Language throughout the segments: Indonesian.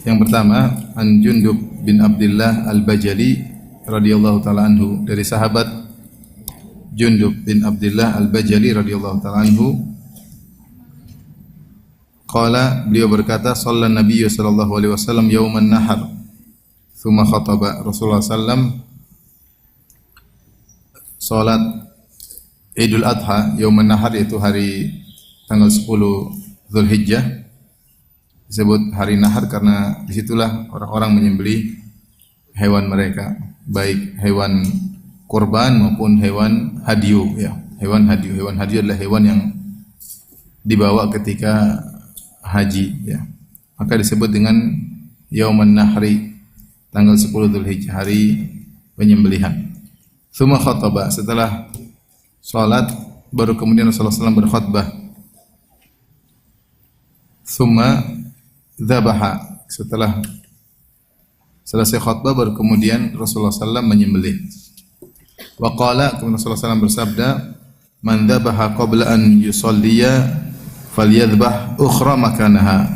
Yang pertama, an Jundub bin Abdullah Al-Bajali radhiyallahu taala anhu, dari sahabat Jundub bin Abdullah Al-Bajali radhiyallahu taala anhu, qala, beliau berkata, sallan Nabi sallallahu alaihi wasallam yauman nahar, thumma khataba. Rasulullah sallam salat Idul Adha, yauman nahar, yaitu hari tanggal 10 Zulhijjah. Disebut hari nahar karena disitulah orang-orang menyembelih hewan mereka, baik hewan kurban maupun hewan hadyu, ya. Hewan hadyu adalah hewan yang dibawa ketika haji, ya. Maka disebut dengan Yauman Nahri, tanggal 10 Dzulhijjah, hari penyembelihan. Tsumma khataba, setelah salat baru kemudian Rasulullah SAW berkhutbah. Tsumma dzabaha, setelah selesai khutbah baru kemudian Rasulullah SAW menyembelih. Wa qala, kemudian Rasulullah SAW bersabda, man dzabaha qabla an yusalliya falyadhbah ukhra makanaha.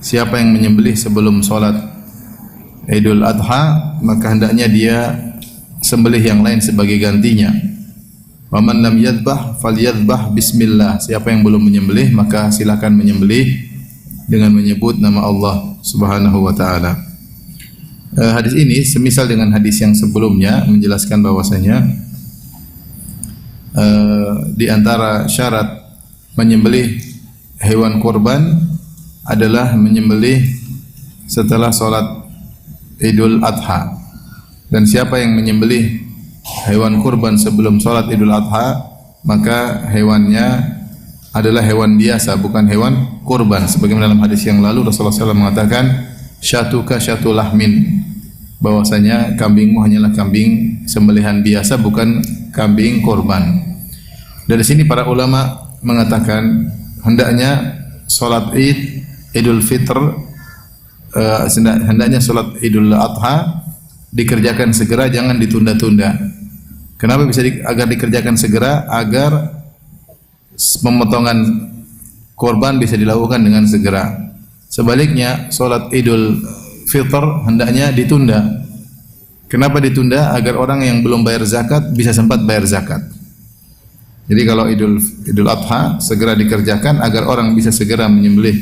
Siapa yang menyembelih sebelum salat Idul Adha, maka hendaknya dia sembelih yang lain sebagai gantinya. Wa man lam yadhbah falyadhbah bismillah. Siapa yang belum menyembelih maka silakan menyembelih dengan menyebut nama Allah Subhanahu wa taala. Hadis ini semisal dengan hadis yang sebelumnya menjelaskan bahwasanya di antara syarat menyembelih hewan kurban adalah menyembelih setelah salat Idul Adha. Dan siapa yang menyembelih hewan kurban sebelum salat Idul Adha, maka hewannya adalah hewan biasa, bukan hewan kurban. Sebagaimana dalam hadis yang lalu Rasulullah SAW mengatakan, syatuka syatu lahmin, bahwasanya kambingmu hanyalah kambing sembelihan biasa, bukan kambing kurban. Dari sini para ulama mengatakan hendaknya salat Idul Fitr, hendaknya salat Idul Adha dikerjakan segera, jangan ditunda-tunda. Kenapa bisa agar dikerjakan segera? Agar pemotongan korban bisa dilakukan dengan segera. Sebaliknya, salat Idul Fitr hendaknya ditunda. Kenapa ditunda? Agar orang yang belum bayar zakat bisa sempat bayar zakat. Jadi kalau Idul Adha segera dikerjakan agar orang bisa segera menyembelih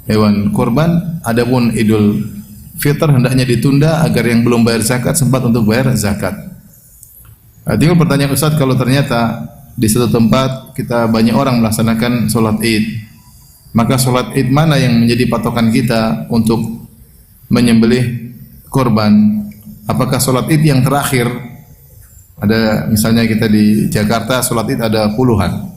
hewan korban. Adapun Idul Fitr hendaknya ditunda agar yang belum bayar zakat sempat untuk bayar zakat. Tinggal pertanyaan, Ustaz, kalau ternyata di satu tempat kita banyak orang melaksanakan salat Id, maka salat Id mana yang menjadi patokan kita untuk menyembelih korban? Apakah salat Id yang terakhir? Ada misalnya kita di Jakarta salat Id ada puluhan.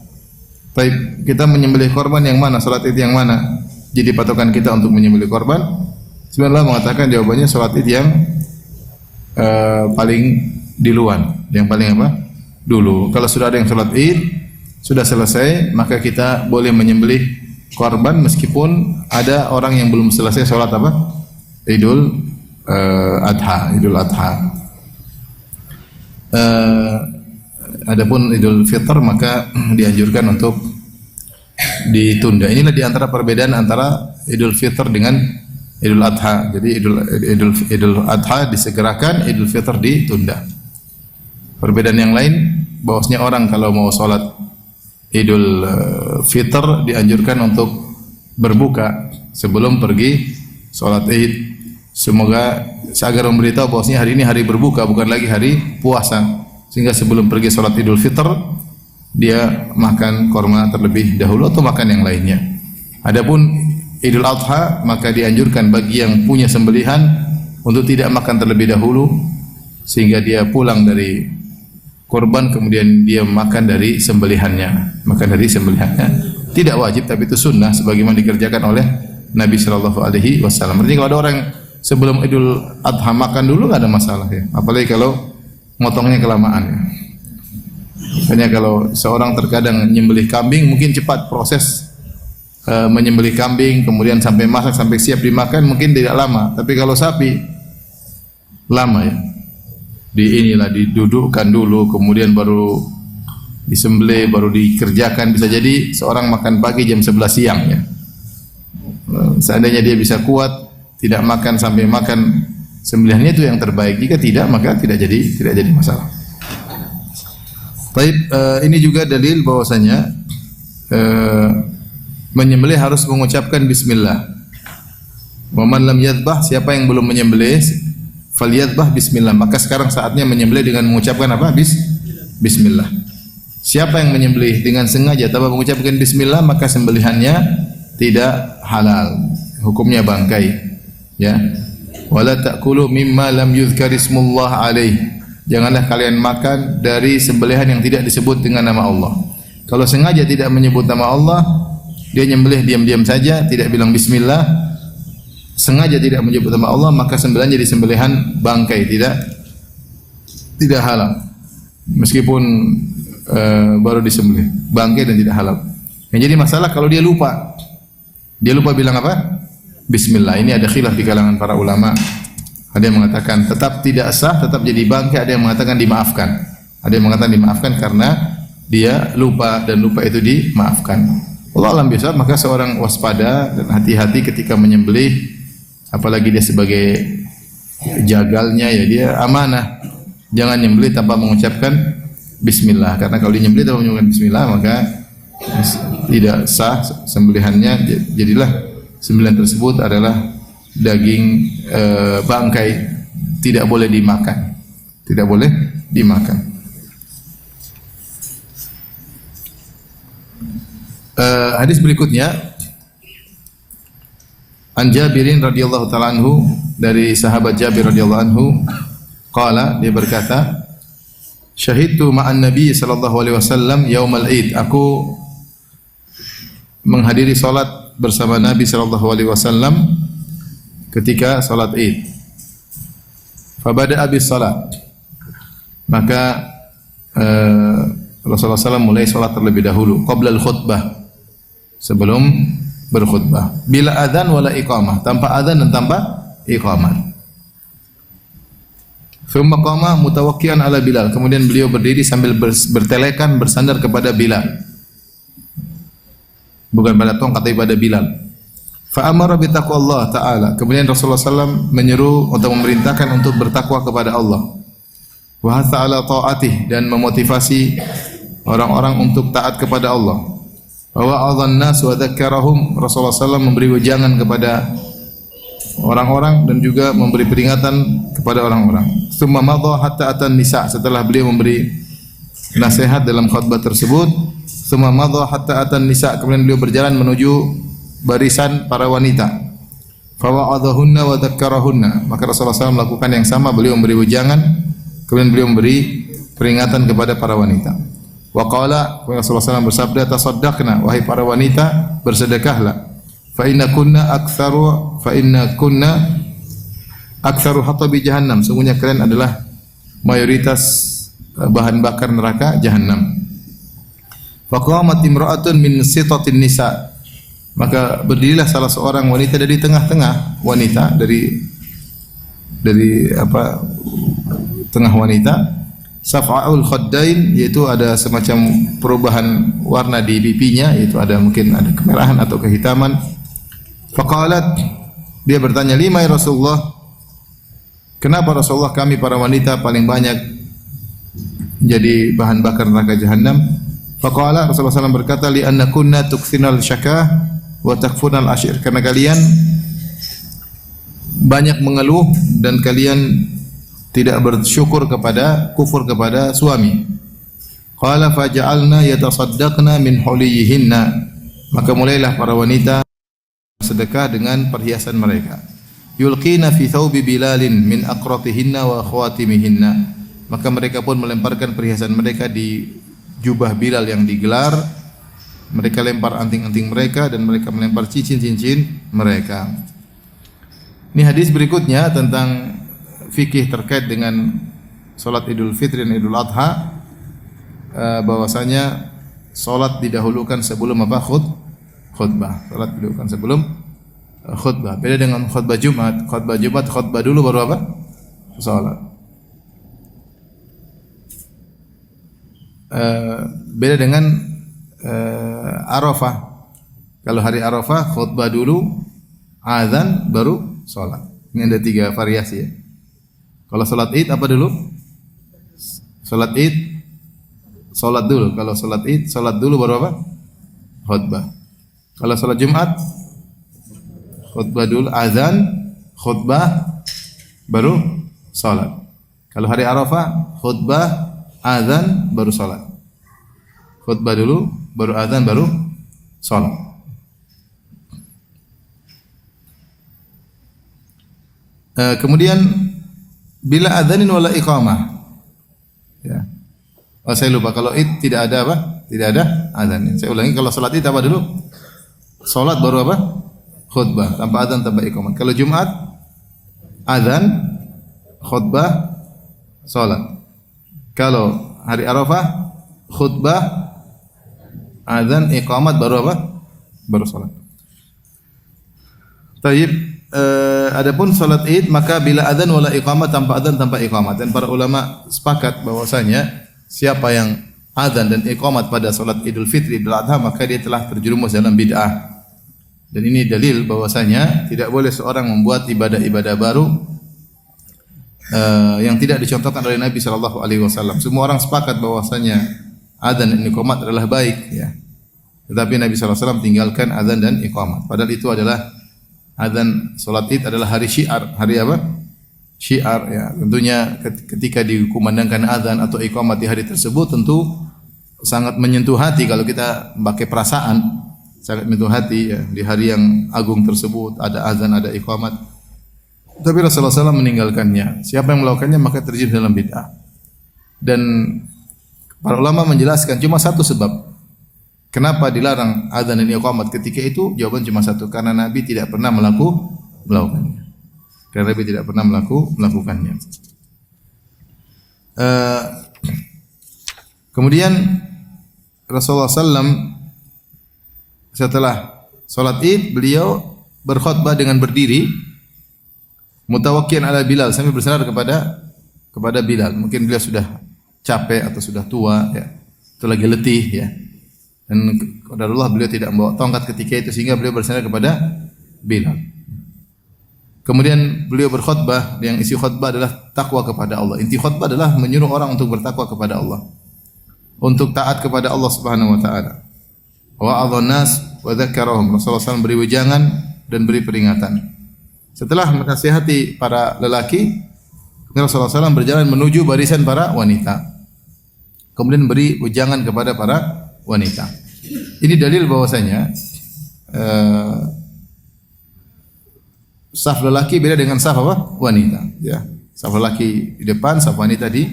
Baik, kita menyembelih korban yang mana? Salat Id yang mana jadi patokan kita untuk menyembelih korban? Sebenarnya mengatakan jawabannya salat Id yang paling duluan, yang paling apa? Dulu. Kalau sudah ada yang salat Id sudah selesai, maka kita boleh menyembelih korban meskipun ada orang yang belum selesai salat apa? Idul Adha. Adapun Idul Fitr maka dianjurkan untuk ditunda. Inilah di antara perbedaan antara Idul Fitr dengan Idul Adha. Jadi Idul Adha disegerakan, Idul Fitr ditunda. Perbedaan yang lain, bahwasanya orang kalau mau sholat Idul Fitr dianjurkan untuk berbuka sebelum pergi sholat Id. Semoga agar memberitahu bahwasanya hari ini hari berbuka, bukan lagi hari puasa. Sehingga sebelum pergi sholat Idul Fitr dia makan korma terlebih dahulu atau makan yang lainnya. Adapun Idul Adha maka dianjurkan bagi yang punya sembelihan untuk tidak makan terlebih dahulu sehingga dia pulang dari korban kemudian dia makan dari sembelihannya. Tidak wajib, tapi itu sunnah sebagaimana dikerjakan oleh Nabi sallallahu alaihi wasallam. Berarti kalau ada orang sebelum Idul Adha makan dulu enggak ada masalah, ya. Apalagi kalau motongnya kelamaan, ya. Makanya kalau seorang terkadang menyembelih kambing mungkin cepat proses menyembelih kambing, kemudian sampai masak sampai siap dimakan mungkin tidak lama. Tapi kalau sapi lama, ya. Didudukkan dulu, kemudian baru disembelih, baru dikerjakan. Bisa jadi seorang makan pagi jam 11 siang, ya. Seandainya dia bisa kuat tidak makan sampai makan sembelihannya itu yang terbaik. Jika tidak, maka tidak jadi masalah. Baik, ini juga dalil bahwasanya menyembelih harus mengucapkan bismillah. Wa man lam yadhbah, siapa yang belum menyembelih, falyadhbah bismillah. Maka sekarang saatnya menyembelih dengan mengucapkan apa? Bismillah. Siapa yang menyembelih dengan sengaja tanpa mengucapkan bismillah, maka sembelihannya tidak halal. Hukumnya bangkai. Ya. Wala ta'kulu mimma lam yuzkar ismullah alaih. Janganlah kalian makan dari sembelihan yang tidak disebut dengan nama Allah. Kalau sengaja tidak menyebut nama Allah, dia nyembelih diam-diam saja, tidak bilang bismillah, sengaja tidak menyebut nama Allah, maka sembelihan jadi sembelihan bangkai, tidak halal. Meskipun baru disembelih, bangkai dan tidak halal. Yang jadi masalah kalau dia lupa bilang apa? Bismillah. Ini ada khilaf di kalangan para ulama. Ada yang mengatakan tetap tidak sah, tetap jadi bangkai. Ada yang mengatakan dimaafkan. Ada yang mengatakan dimaafkan karena dia lupa dan lupa itu dimaafkan. Allah alam bisawab, maka seorang waspada dan hati-hati ketika menyembelih, apalagi dia sebagai jagalnya, ya dia amanah. Jangan nyembelih tanpa mengucapkan bismillah. Karena kalau dia nyembelih tanpa mengucapkan bismillah, maka tidak sah sembelihannya. Jadilah sembelihan tersebut adalah daging bangkai, tidak boleh dimakan. Tidak boleh dimakan. Hadis berikutnya, An Jabirin radhiyallahu taala anhu, dari sahabat Jabir radhiyallahu anhu, qala, dia berkata, syahidtu ma'an Nabi sallallahu alaihi wasallam yaumal Id. Aku menghadiri salat bersama Nabi sallallahu alaihi wasallam ketika salat Id. Fabada abis salat. Maka Rasulullah SAW mulai salat terlebih dahulu, qabla al-khutbah, sebelum berkhutbah. Bila adzan wala iqamah, tanpa adzan dan tanpa iqamah. Thumma qama mutawakkian ala Bilal. Kemudian beliau berdiri sambil bertelekan, bersandar kepada Bilal. Bukan pada tongkat, tapi pada Bilal. Fa amara bi taqwallah ta'ala. Kemudian Rasulullah SAW menyeru atau memerintahkan untuk bertakwa kepada Allah. Wa hatha ala ta'atih, dan memotivasi orang-orang untuk taat kepada Allah. Wa wa'adhan nas wa dzakkarahum. Rasulullah SAW memberi wejangan kepada orang-orang dan juga memberi peringatan kepada orang-orang. Tsumma madha hatta atan nisa. Setelah beliau memberi nasihat dalam khutbah tersebut, tsumma madha hatta atan nisa, kemudian beliau berjalan menuju barisan para wanita. Fa wa'adhahunna wa dzakkarahunna. Maka Rasulullah SAW melakukan yang sama, beliau memberi wejangan, kemudian beliau memberi peringatan kepada para wanita. Wa qala, Rasulullah SAW bersabda, tasaddaqna, wahai para wanita, bersedekahlah. Fa inna kunna aktsaru hatabi jahannam. Sungguhnya kalian adalah mayoritas bahan bakar neraka jahannam. Fa qamat imra'atun min sitatin nisa. Maka berdirilah salah seorang wanita dari tengah-tengah wanita, dari tengah wanita, saf'aul khaddain, yaitu ada semacam perubahan warna di pipinya, yaitu mungkin ada kemerahan atau kehitaman. Faqalat, dia bertanya, lima ya Rasulullah, kenapa Rasulullah kami para wanita paling banyak jadi bahan bakar neraka jahannam? Faqala, Rasulullah SAW berkata, li anna kunna tukthinal syakah wa takfunal ashir, karena kalian banyak mengeluh dan kalian tidak bersyukur kufur kepada suami. Qala faja'alna yatasaddaqna min huliyihinna. Maka mulailah para wanita sedekah dengan perhiasan mereka. Yulqina fi thawbi Bilalin min aqratihinna wa khawatimihinna. Maka mereka pun melemparkan perhiasan mereka di jubah Bilal yang digelar. Mereka lempar anting-anting mereka dan mereka melempar cincin-cincin mereka. Ini hadis berikutnya tentang fikih terkait dengan salat Idul Fitri dan Idul Adha, bahwasanya salat didahulukan sebelum khutbah. Salat didahulukan sebelum khutbah. Beda dengan khutbah Jumat. Khutbah dulu baru apa? Salat. Beda dengan Arafah. Kalau hari Arafah khutbah dulu, azan baru salat. Ini ada 3 variasi ya. Kalau salat Id apa dulu? Salat Id salat dulu. Kalau salat Id salat dulu baru apa? Khutbah. Kalau salat Jumat khutbah dulu, azan, khutbah baru salat. Kalau hari Arafah khutbah, azan baru salat. Khutbah dulu baru azan baru salat. Kemudian bila adzanin wala iqamah. Ya. Oh, saya lupa kalau Id tidak ada apa? Tidak ada azan. Saya ulangi, kalau salat Id apa dulu? Salat baru apa? Khutbah, tanpa azan tanpa iqamah. Kalau Jumat azan, khutbah, salat. Kalau hari Arafah khutbah, azan, iqamat baru apa? Baru salat. Taib. Adapun salat Id maka bila adzan wala iqamah, tanpa adzan tanpa iqamah. Dan para ulama sepakat bahwasanya siapa yang adzan dan iqamat pada salat Idul Fitri, Idul Adha, maka dia telah terjerumus dalam bid'ah. Dan ini dalil bahwasanya tidak boleh seorang membuat ibadah-ibadah baru yang tidak dicontohkan oleh Nabi sallallahu alaihi wasallam. Semua orang sepakat bahwasanya adzan dan iqamat adalah baik ya. Tetapi Nabi sallallahu alaihi wasallam tinggalkan adzan dan iqamat. Padahal itu adalah adzan salat Id adalah hari syiar, hari apa? Syiar ya. Tentunya ketika dikumandangkan adzan atau iqamat di hari tersebut tentu sangat menyentuh hati kalau kita pakai perasaan, sangat menyentuh hati ya. Di hari yang agung tersebut ada adzan, ada iqamat. Tapi Rasulullah SAW meninggalkannya. Siapa yang melakukannya maka terjun dalam bid'ah. Dan para ulama menjelaskan cuma satu sebab kenapa dilarang adzan dan iqamat ketika itu? Jawaban cuma satu, karena Nabi tidak pernah melakukannya. Karena Nabi tidak pernah melakukannya. Kemudian Rasulullah SAW setelah salat Id beliau berkhutbah dengan berdiri, mutawakkian ala Bilal, sambil bersandar kepada Bilal. Mungkin beliau sudah capek atau sudah tua ya, atau lagi letih ya. Dan qadarullah beliau tidak membawa tongkat ketika itu sehingga beliau bersandar kepada Bilal. Kemudian beliau berkhutbah, yang isi khutbah adalah takwa kepada Allah. Inti khutbah adalah menyuruh orang untuk bertakwa kepada Allah, untuk taat kepada Allah Subhanahu wa taala. Wa adhan nas wa dzakkarahum. Rasulullah SAW beri wejangan dan beri peringatan. Setelah menasihati para lelaki, Rasulullah SAW berjalan menuju barisan para wanita. Kemudian beri wejangan kepada para wanita. Ini dalil bahwasanya saf lelaki beda dengan saf apa? Wanita. Ya, saf lelaki di depan, saf wanita di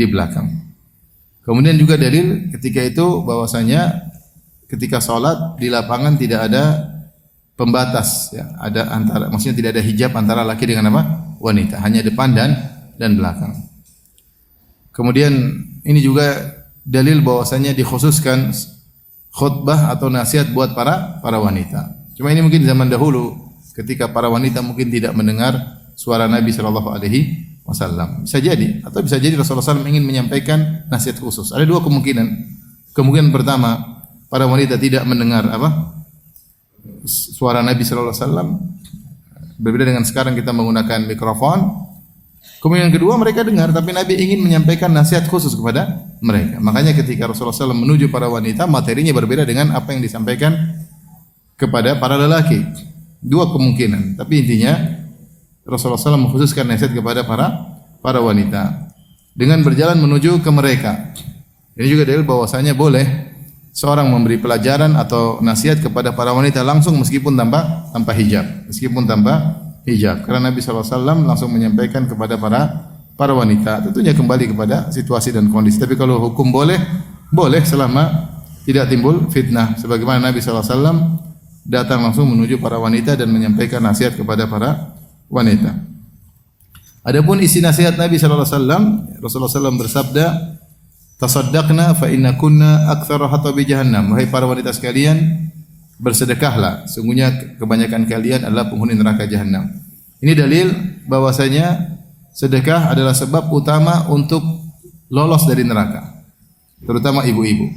belakang. Kemudian juga dalil ketika itu bahwasanya ketika sholat di lapangan tidak ada pembatas. Ya, ada antara, maksudnya tidak ada hijab antara laki dengan apa? Wanita. Hanya depan dan belakang. Kemudian ini juga dalil bahwasanya dikhususkan khutbah atau nasihat buat para wanita. Cuma ini mungkin zaman dahulu ketika para wanita mungkin tidak mendengar suara Nabi sallallahu alaihi wasallam. Bisa jadi, atau bisa jadi Rasulullah SAW ingin menyampaikan nasihat khusus. Ada dua kemungkinan. Kemungkinan pertama, para wanita tidak mendengar suara Nabi sallallahu alaihi wasallam. Berbeda dengan sekarang kita menggunakan mikrofon. Kemudian kedua, mereka dengar tapi Nabi ingin menyampaikan nasihat khusus kepada mereka. Makanya ketika Rasulullah SAW menuju para wanita, materinya berbeda dengan apa yang disampaikan kepada para lelaki. Dua kemungkinan, tapi intinya Rasulullah SAW mengkhususkan nasihat kepada para wanita dengan berjalan menuju ke mereka. Ini juga dalil bahwasanya boleh seorang memberi pelajaran atau nasihat kepada para wanita langsung meskipun tanpa hijab, karena Nabi SAW langsung menyampaikan kepada para wanita. Tentunya kembali kepada situasi dan kondisi. Tapi kalau hukum boleh selama tidak timbul fitnah. Sebagaimana Nabi SAW datang langsung menuju para wanita dan menyampaikan nasihat kepada para wanita. Adapun isi nasihat Nabi SAW, Rasulullah SAW bersabda, "Tasaddaqna fa inna kunna aktsara hatabi jahannam." Wahai para wanita sekalian, bersedekahlah, sungguhnya kebanyakan kalian adalah penghuni neraka jahanam. Ini dalil bahwasanya sedekah adalah sebab utama untuk lolos dari neraka, terutama ibu-ibu.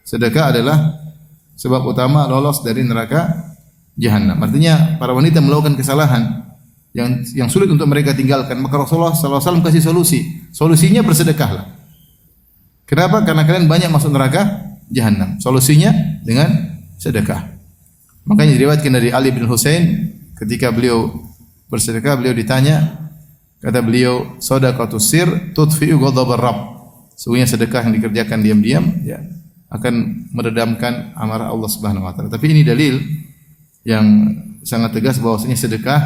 Sedekah adalah sebab utama lolos dari neraka jahannam. Artinya para wanita melakukan kesalahan yang sulit untuk mereka tinggalkan, maka Rasulullah SAW kasih solusi. Solusinya bersedekahlah. Kenapa? Karena kalian banyak masuk neraka jahannam. Solusinya dengan sedekah. Makanya diriwayatkan dari Ali bin Husain, ketika beliau bersedekah, beliau ditanya, kata beliau, shadaqatus sir tudfi'u ghadabar rabb. Sungguhnya sedekah yang dikerjakan diam-diam ya akan meredamkan amarah Allah Subhanahu wa taala. Tapi ini dalil yang sangat tegas bahwasanya sedekah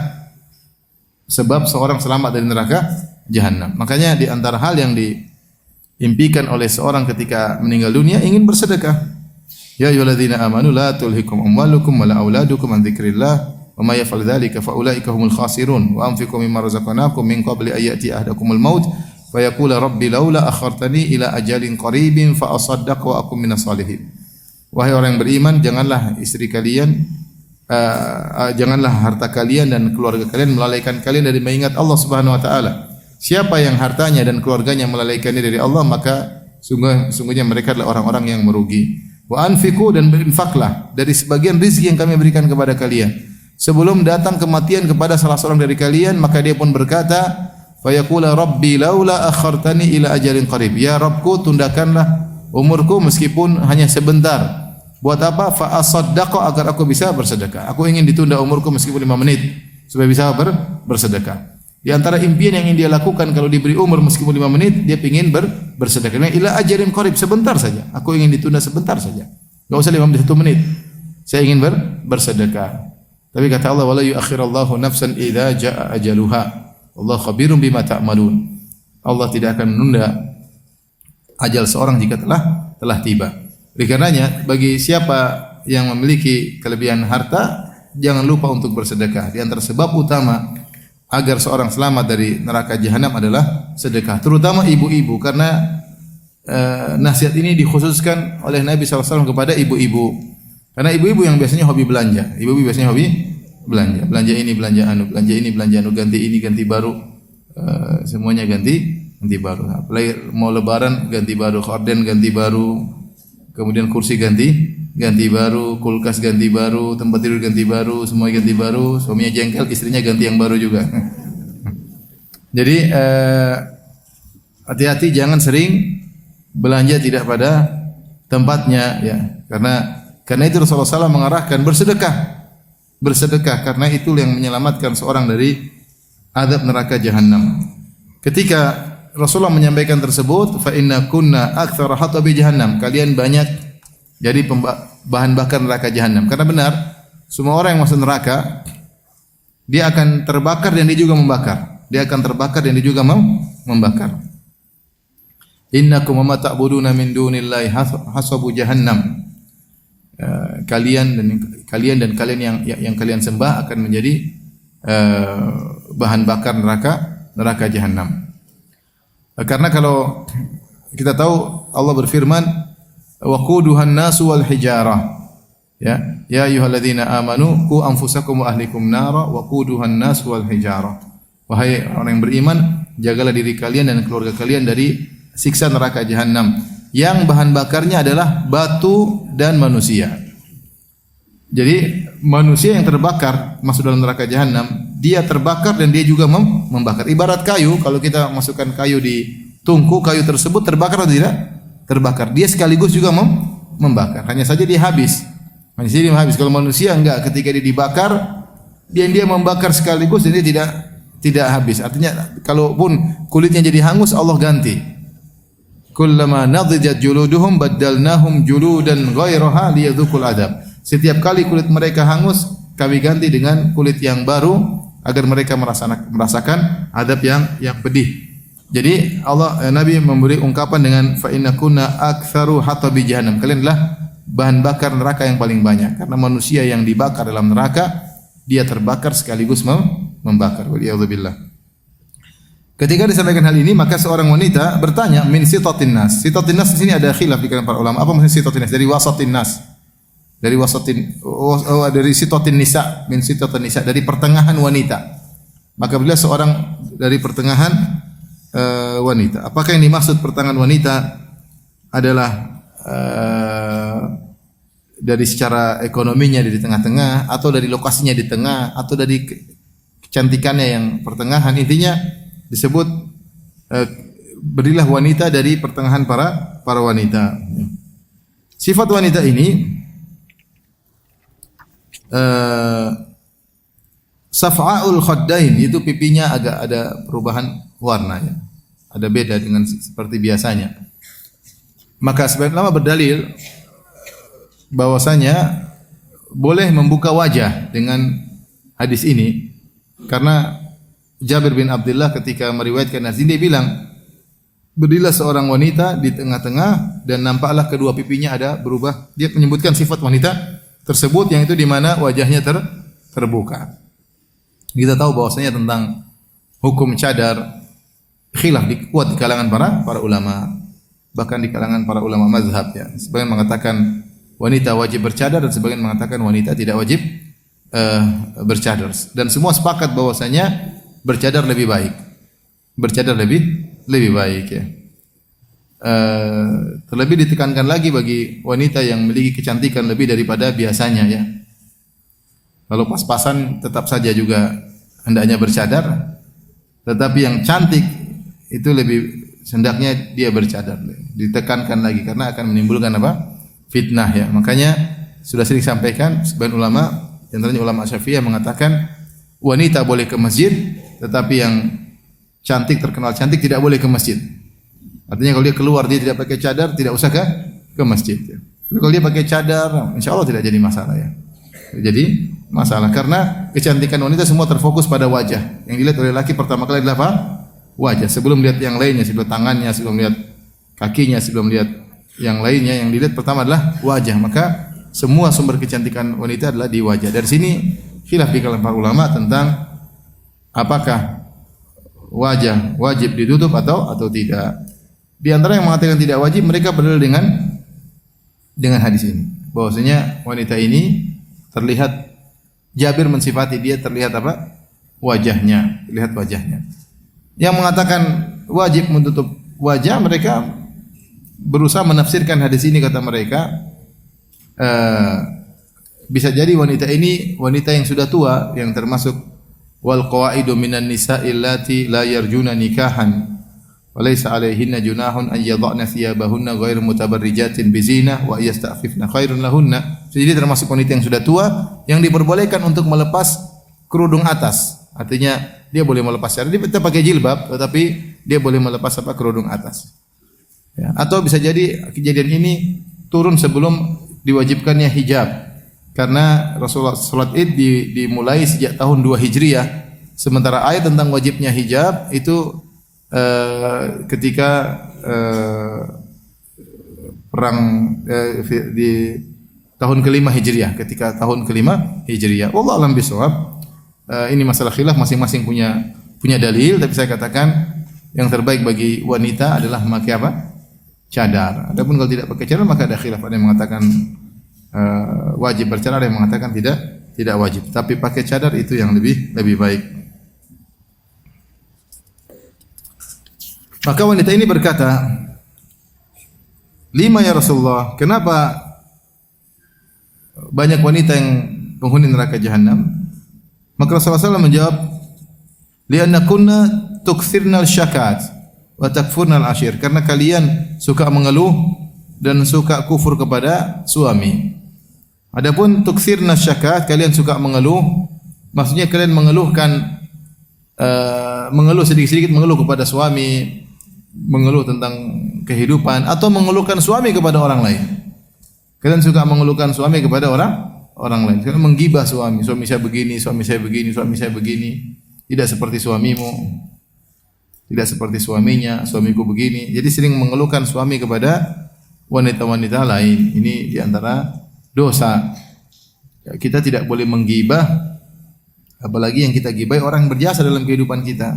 sebab seorang selamat dari neraka jahannam. Makanya di antara hal yang diimpikan oleh seorang ketika meninggal dunia ingin bersedekah. Ya ayyuhalladzina amanu la tulhikum amwalukum wala auladukum an dzikrillah wa may yaf'al dzalika fa ulaika humul khasirun wa anfiqu mimma razaqnakum min qabli an ya'ti ahadakumul maut fa yaqula rabbi laula akhartani ila ajalin qaribin fa asaddaq wa akum minas salihin. Wahai orang yang beriman, janganlah istri kalian janganlah harta kalian dan keluarga kalian melalaikan kalian dari mengingat Allah Subhanahu wa taala. Siapa yang hartanya dan keluarganya melalaikannya dari Allah, maka sungguhnya mereka adalah orang-orang yang merugi. Wa anfiqu, dan berinfaklah dari sebagian rezeki yang kami berikan kepada kalian. Sebelum datang kematian kepada salah seorang dari kalian, maka dia pun berkata, fa yaqula rabbi laula akhartani ila ajalin qarib. Ya Rabbku, tundakanlah umurku meskipun hanya sebentar. Buat apa? Fa asaddaqa, agar aku bisa bersedekah. Aku ingin ditunda umurku meskipun 5 menit supaya bisa bersedekah. Di antara impian yang ingin dia lakukan kalau diberi umur meskipun 5 menit, dia ingin bersedekah. Ila ajalin qarib, sebentar saja. Aku ingin ditunda sebentar saja. Enggak usah 5 menit, 1 menit. Saya ingin bersedekah. Tapi kata Allah, wala yuakhirallahu nafsan idza jaa ajaluha. Allah khabirum bima ta'malun. Allah tidak akan menunda ajal seorang jika telah tiba. Oleh karenanya, bagi siapa yang memiliki kelebihan harta, jangan lupa untuk bersedekah. Di antara sebab utama agar seorang selamat dari neraka jahanam adalah sedekah. Terutama ibu-ibu, karena nasihat ini dikhususkan oleh Nabi SAW kepada ibu-ibu. Karena ibu-ibu yang biasanya hobi belanja. Ibu-ibu biasanya hobi belanja. Belanja ini, belanja anu, belanja ini, belanja anu, ganti ini, ganti baru. Semuanya ganti baru. Apalagi mau lebaran ganti baru, korden ganti baru. Kemudian kursi ganti baru, kulkas ganti baru, tempat tidur ganti baru, semua ganti baru. Suaminya jengkel, istrinya ganti yang baru juga. Jadi hati-hati, jangan sering belanja tidak pada tempatnya ya. Karena itu Rasulullah SAW mengarahkan bersedekah karena itu yang menyelamatkan seorang dari azab neraka jahanam. Ketika Rasulullah menyampaikan tersebut, fa inna kunna aktsara hatabi jahannam. Kalian banyak jadi bahan bakar neraka jahanam. Karena benar, semua orang yang masuk neraka dia akan terbakar dan dia juga membakar. Dia akan terbakar dan dia juga membakar. Innakum wa ma ta'buduna min dunillahi hasabu jahannam. Kalian dan kalian yang kalian sembah akan menjadi bahan bakar neraka jahanam. Karena kalau kita tahu Allah berfirman waquduhan nasu wal hijarah ya ayyuhalladzina amanu qu anfusakum wa ahlikum nara waquduhan nasu wal hijarah. Wahai orang yang beriman, jagalah diri kalian dan keluarga kalian dari siksa neraka jahanam yang bahan bakarnya adalah batu dan manusia. Jadi manusia yang terbakar masuk dalam neraka jahanam, dia terbakar dan dia juga membakar. Ibarat kayu, kalau kita masukkan kayu di tungku, kayu tersebut terbakar atau tidak? Terbakar. Dia sekaligus juga membakar. Hanya saja dia habis. Kalau manusia enggak, ketika dia dibakar, dia membakar sekaligus dan dia tidak habis. Artinya kalaupun kulitnya jadi hangus, Allah ganti. Kullama nadijat juluduhum baddalnahum juludan ghairaha liyadzuqul adab. Setiap kali kulit mereka hangus, kami ganti dengan kulit yang baru agar mereka merasakan adab yang pedih. Jadi Nabi memberi ungkapan dengan fa innakunna aktsaru hatabi jahannam. Kalian adalah bahan bakar neraka yang paling banyak. Karena manusia yang dibakar dalam neraka, dia terbakar sekaligus membakar. Waliyadzubillah. Ketika disampaikan hal ini, maka seorang wanita bertanya, min sitatin nas. Sitatin nas di sini ada khilaf di kalangan para ulama. Apa maksudnya sitatin nas? Dari wasatin nas. Dari sitatin nisa, min sitatin nisa, dari pertengahan wanita. Maka bila seorang dari pertengahan wanita. Apakah yang dimaksud pertengahan wanita adalah dari secara ekonominya di tengah-tengah, atau dari lokasinya di tengah, atau dari kecantikannya yang pertengahan. Intinya disebut berilah wanita dari pertengahan para wanita. Sifat wanita ini saf'aul khaddain, itu pipinya agak ada perubahan warnanya, ada beda dengan seperti biasanya. Maka sebagian ulama berdalil bahwasanya boleh membuka wajah dengan hadis ini, karena Jabir bin Abdullah ketika meriwayatkan hadis ini dia bilang, berdirilah seorang wanita di tengah-tengah dan nampaklah kedua pipinya ada berubah. Dia menyebutkan sifat wanita tersebut yang itu di mana wajahnya terbuka. Kita tahu bahwasanya tentang hukum cadar khilaf kuat di kalangan para ulama, bahkan di kalangan para ulama mazhab ya. Sebagian mengatakan wanita wajib bercadar dan sebagian mengatakan wanita tidak wajib bercadar. Dan semua sepakat bahwasanya bercadar lebih baik. Bercadar lebih baik ya. Terlebih ditekankan lagi bagi wanita yang memiliki kecantikan lebih daripada biasanya ya. Kalau pas-pasan tetap saja juga hendaknya bercadar, tetapi yang cantik itu lebih hendaknya dia bercadar. Ditekankan lagi karena akan menimbulkan apa? Fitnah ya. Makanya sudah sering sampaikan sebagian ulama, antaranya ulama Syafi'iyah mengatakan wanita boleh ke masjid, tetapi yang cantik, terkenal cantik tidak boleh ke masjid. Artinya kalau dia keluar dia tidak pakai cadar, tidak usah ke masjid ya. Tapi kalau dia pakai cadar, insya Allah tidak jadi masalah ya. Jadi masalah karena kecantikan wanita semua terfokus pada wajah. Yang dilihat oleh laki pertama kali adalah apa? Wajah. Sebelum lihat yang lainnya, sebelum tangannya, sebelum lihat kakinya, sebelum lihat yang lainnya, yang dilihat pertama adalah wajah. Maka semua sumber kecantikan wanita adalah di wajah. Dari sini khilaf di kalangan para ulama tentang apakah wajah wajib ditutup atau tidak. Di antara yang mengatakan tidak wajib, mereka berdalil dengan hadis ini. Bahwasanya wanita ini terlihat, Jabir mensifati dia terlihat apa? Wajahnya, terlihat wajahnya. Yang mengatakan wajib menutup wajah, mereka berusaha menafsirkan hadis ini, kata mereka bisa jadi wanita ini wanita yang sudah tua, yang termasuk wal qawaidu minan nisa'i allati la yarjuna nikahan wa laysa 'alaihinna junahun an yadh'na thiyabahunna ghairu mutabarrijatin bizinah wa yasta'fifna khairun lahunna. Jadi termasuk wanita yang sudah tua yang diperbolehkan untuk melepas kerudung atas. Artinya dia boleh melepas cadar, dia tetap pakai jilbab tetapi dia boleh melepas apa? Kerudung atas. Ya, atau bisa jadi kejadian ini turun sebelum diwajibkannya hijab. Karena Rasulullah salat Id dimulai sejak tahun 2 Hijriah. Sementara ayat tentang wajibnya hijab itu ketika perang di tahun kelima Hijriah, ketika tahun kelima Hijriah. Wallahu a'lam bishawab. Ini masalah khilaf, masing-masing punya dalil, tapi saya katakan yang terbaik bagi wanita adalah memakai apa? Cadar. Adapun kalau tidak pakai cadar maka ada khilaf, ada yang mengatakan wajib bercadar, ada yang mengatakan tidak wajib. Tapi pakai cadar itu yang lebih baik. Maka wanita ini berkata, "Lima ya Rasulullah, kenapa banyak wanita yang penghuni neraka jahanam?" Maka Rasulullah SAW menjawab, "Lianna kunna tukthirna al-syakat wa takfurna al-ashir." Karena kalian suka mengeluh dan suka kufur kepada suami. Adapun tukthirna syakat, kalian suka mengeluh, maksudnya kalian mengeluhkan mengeluh sedikit-sedikit mengeluh kepada suami, mengeluh tentang kehidupan atau mengeluhkan suami kepada orang lain. Kalian suka mengeluhkan suami kepada orang lain. Kalian menggibah suami saya begini, suami saya begini, suami saya begini, tidak seperti suamimu, tidak seperti suaminya, suamiku begini. Jadi sering mengeluhkan suami kepada wanita-wanita lain. Ini diantara dosa. Kita tidak boleh menggibah, apalagi yang kita gibai orang berjasa dalam kehidupan kita.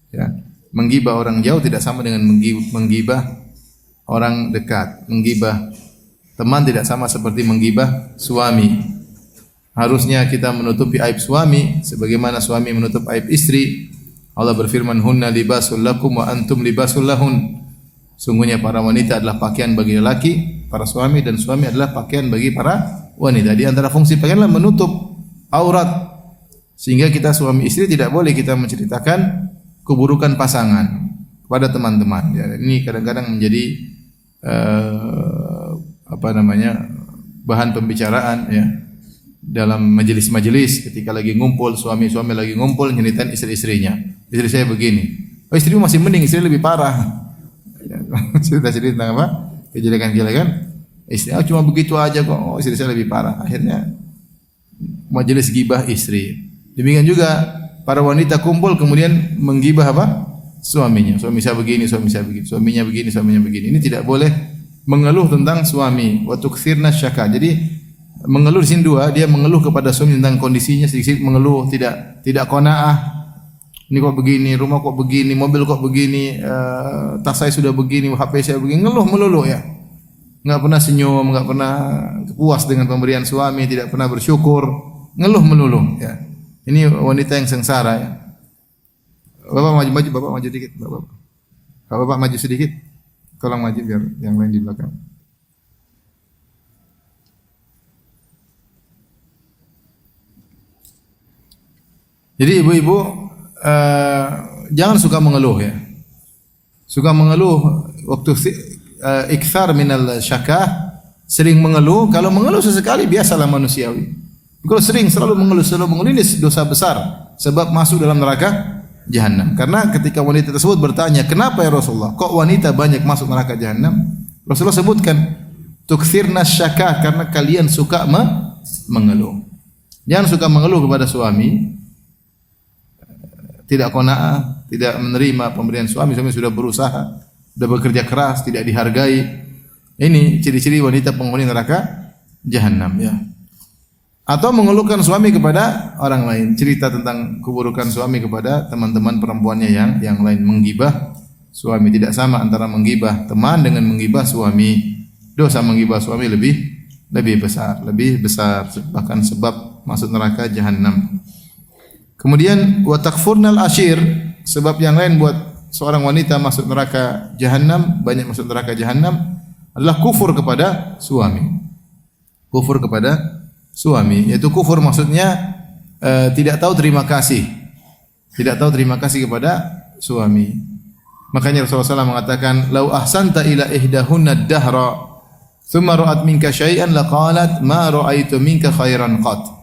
Ya. Menggibah orang jauh tidak sama dengan menggibah orang dekat. Menggibah teman tidak sama seperti menggibah suami. Harusnya kita menutupi aib suami sebagaimana suami menutup aib istri. Allah berfirman, "Hunna libasul lakum wa antum libasul lahun." Sungguhnya para wanita adalah pakaian bagi lelaki para suami dan suami adalah pakaian bagi para wanita. Di antara fungsi pakaian adalah menutup aurat. Sehingga kita suami istri tidak boleh kita menceritakan keburukan pasangan kepada teman-teman. Ya, ini kadang-kadang menjadi bahan pembicaraan ya dalam majelis-majelis ketika lagi ngumpul, suami-suami lagi ngumpul nyeritain istri-istrinya. Istri saya begini. Oh, istrimu masih mending, istri lebih parah. Cerita-cerita tentang apa? Kejelekan-kejelekan. Istri, cuma begitu aja kok. Oh, istri saya lebih parah. Akhirnya majelis gibah istri. Demikian juga para wanita kumpul kemudian menggibah apa? Suaminya. Suami saya begini, suami saya begini. Suaminya begini, suaminya begini. Ini tidak boleh mengeluh tentang suami. Wa tukthirna syaka. Jadi mengeluh di sini dua, dia mengeluh kepada suami tentang kondisinya, sedikit mengeluh, tidak qanaah. Ini kok begini, rumah kok begini, mobil kok begini, tas saya sudah begini, HP saya begini, ngeluh melulu ya. Enggak pernah senyum, enggak pernah puas dengan pemberian suami, tidak pernah bersyukur, ngeluh melulu ya. Ini wanita yang sengsara ya. Bapak maju dikit, Bapak maju sedikit. Tolong maju biar yang lain di belakang. Jadi ibu-ibu jangan suka mengeluh ya. Suka mengeluh waktu ikthar minal syakah, sering mengeluh. Kalau mengeluh sesekali biasalah manusiawi. Kalau selalu mengeluh ini dosa besar sebab masuk dalam neraka jahanam. Karena ketika wanita tersebut bertanya, "Kenapa ya Rasulullah? Kok wanita banyak masuk neraka jahanam?" Rasulullah sebutkan, "Tukthirna syakah," karena kalian suka mengeluh. Jangan suka mengeluh kepada suami. Tidak qanaah, tidak menerima pemberian suami sudah berusaha, sudah bekerja keras, tidak dihargai. Ini ciri-ciri wanita penghuni neraka jahanam ya. Atau mengeluhkan suami kepada orang lain, cerita tentang keburukan suami kepada teman-teman perempuannya yang lain, menggibah suami. Tidak sama antara menggibah teman dengan menggibah suami. Dosa menggibah suami lebih besar bahkan sebab masuk neraka jahanam. Kemudian wa takfurnal ashir, sebab yang lain buat seorang wanita masuk neraka jahanam, banyak masuk neraka jahanam adalah kufur kepada suami. Kufur kepada suami, yaitu kufur maksudnya tidak tahu terima kasih. Tidak tahu terima kasih kepada suami. Makanya Rasulullah SAW mengatakan, "Lau ahsanta ila ihdahunna ad-dahra, thumma ra'at minka syai'an laqalat ma ra'aitu minka khairan qat."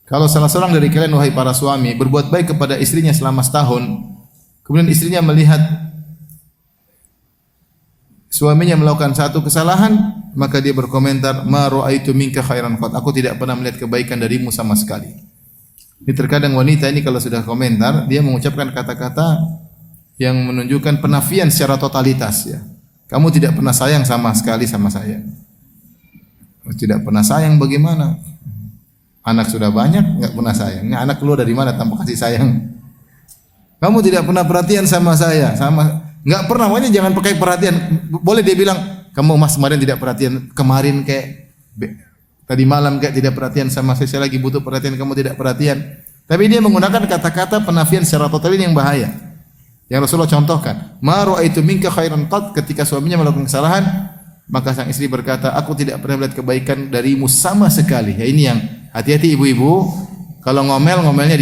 Kalau salah seorang dari kalian wahai para suami berbuat baik kepada istrinya selama setahun, kemudian istrinya melihat suaminya melakukan satu kesalahan, maka dia berkomentar, "Ma ra'aitu minka khairan qat." Aku tidak pernah melihat kebaikan darimu sama sekali. Ini terkadang wanita ini kalau sudah komentar, dia mengucapkan kata-kata yang menunjukkan penafian secara totalitas ya. Kamu tidak pernah sayang sama sekali sama saya. Tidak pernah sayang bagaimana? Anak sudah banyak, enggak pernah sayang. Anak keluar dari mana tanpa kasih sayang? Kamu tidak pernah perhatian sama saya, enggak pernah. Makanya jangan pakai perhatian. Boleh dia bilang, "Kamu Mas kemarin tidak perhatian, kemarin kayak tadi malam kayak tidak perhatian sama saya lagi butuh perhatian, kamu tidak perhatian." Tapi dia menggunakan kata-kata penafian secara total ini yang bahaya. Yang Rasulullah contohkan, "Ma ra'aitu minka khairan qat," ketika suaminya melakukan kesalahan, maka sang istri berkata, "Aku tidak pernah melihat kebaikan darimu sama sekali." Ya, ini yang hati-hati ibu-ibu, kalau ngomelnya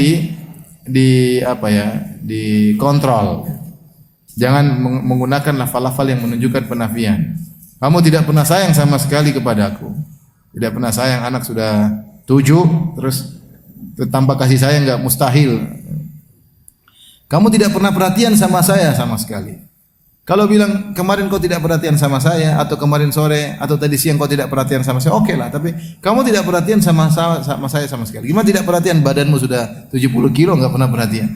dikontrol. Jangan menggunakan lafal-lafal yang menunjukkan penafian. Kamu tidak pernah sayang sama sekali kepadaku. Tidak pernah sayang, anak sudah 7, terus tanpa kasih sayang enggak mustahil. Kamu tidak pernah perhatian sama saya sama sekali. Kalau bilang kemarin kau tidak perhatian sama saya, atau kemarin sore, atau tadi siang kau tidak perhatian sama saya, oke lah. Tapi kamu tidak perhatian sama saya sama sekali. Gimana tidak perhatian? Badanmu sudah 70 kilo nggak pernah perhatian.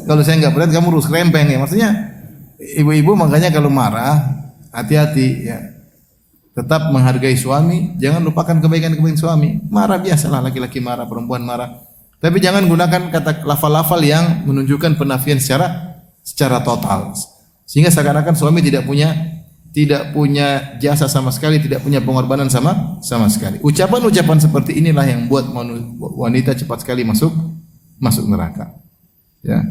Kalau saya nggak perhatian, kamu urus krempeng ya. Maksudnya ibu-ibu makanya kalau marah hati-hati ya. Tetap menghargai suami, jangan lupakan kebaikan-kebaikan suami. Marah biasalah, laki-laki marah, perempuan marah. Tapi jangan gunakan kata lafal-lafal yang menunjukkan penafian secara total. Sehingga seakan-akan suami tidak punya jasa sama sekali, tidak punya pengorbanan sama sekali. Ucapan-ucapan seperti inilah yang buat wanita cepat sekali masuk neraka. Ya.